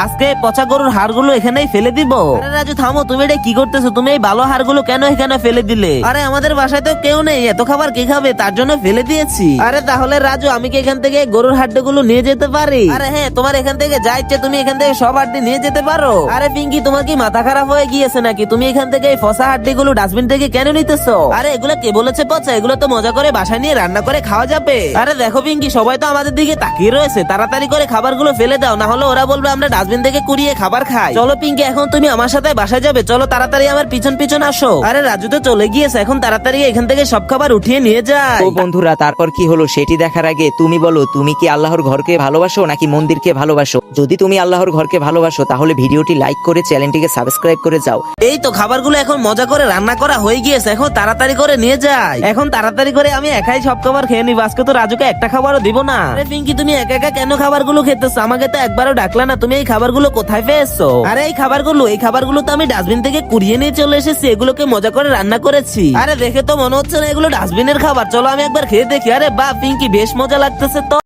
আজকে পচা গরুর হাড়গুলো এখানেই ফেলে দিব। আরে রাজু থামো, তুমি এটা কি করতেছো? তুমি এই ভালো হাড়গুলো কেন এখানে ফেলে দিলে? আরে আমাদের বাসায় তো কেউ নেই, এত খাবার কে খাবে, তার জন্য ফেলে দিয়েছি। আরে তাহলে রাজু আমি কি এখান থেকে গরুর হাড্ডিগুলো নিয়ে যেতে পারি? আরে হ্যাঁ, তোমার এখান থেকে যা ইচ্ছে তুমি এখান থেকে সব হাড্ডি নিয়ে যেতে পারো। আরে পিঙ্কি, তোমার কি মাথা খারাপ হয়ে গিয়েছে নাকি? তুমি এখান থেকে এই ফসা হাড্ডিগুলো ডাস্টবিন থেকে কেন নিতেছো? আরে এগুলো কে বলেছে পচা? এগুলো তো মজা করে বাসায় নিয়ে রান্না করে খাওয়া যাবে। আরে দেখো পিঙ্কি, সবাই তো আমাদের দিকে তাকিয়ে রয়েছে, তাড়াতাড়ি করে খাবারগুলো ফেলে দাও, না হলে ওরা বলবে আমরা ডাস্টবিন থেকে কুড়িয়ে খাবার খাই। চলো পিঙ্কি, এখন তুমি আমার সাথে বাসায় যাবে, চলো তাড়াতাড়ি আমার পিছন পিছন আসো। আরে রাজু তো চলে গিয়েছে, এখন তাড়াতাড়ি এখান থেকে সব খাবার উঠিয়ে নিয়ে যায়। ও বন্ধুরা, তারপর কি হলো সেটি দেখার আগে তুমি বলো, তুমি কি আল্লাহর ঘরকে ভালোবাসো নাকি মন্দিরকে ভালোবাসো? যদি তুমি আল্লাহর ঘরকে ভালোবাসো তাহলে ভিডিওটি লাইক করে চ্যানেলটিকে সাবস্ক্রাইব করে যাও। এই তো খাবারগুলো এখন মজা করে রান্না করা হয়ে গিয়েছে, এখন তাড়াতাড়ি করে নিয়ে যাই। এখন তাড়াতাড়ি করে আমি একাই সব খাবার খেয়ে নিব, আজকে তো রাজুকে একটা খাবারও দিব না। আরে পিঙ্কি, তুমি একা একা কেন খাবারগুলো খেতেছো? আমাকে তো একবারও ডাকলা না। তুমি এই খাবারগুলো কোথায় পেয়েছো? আরে এই খাবারগুলো তো আমি ডাস্টবিন থেকে কুড়িয়ে নিয়ে চলে এসেছি, এগুলোকে মজা করে রান্না করেছি। আরে দেখে তো মনে হচ্ছে না এগুলো ডাস্টবিনের খাবার, চলো আমি একবার খেয়ে দেখি। আরে বাহ পিঙ্কি, বেশ মজা লাগতেছে তো।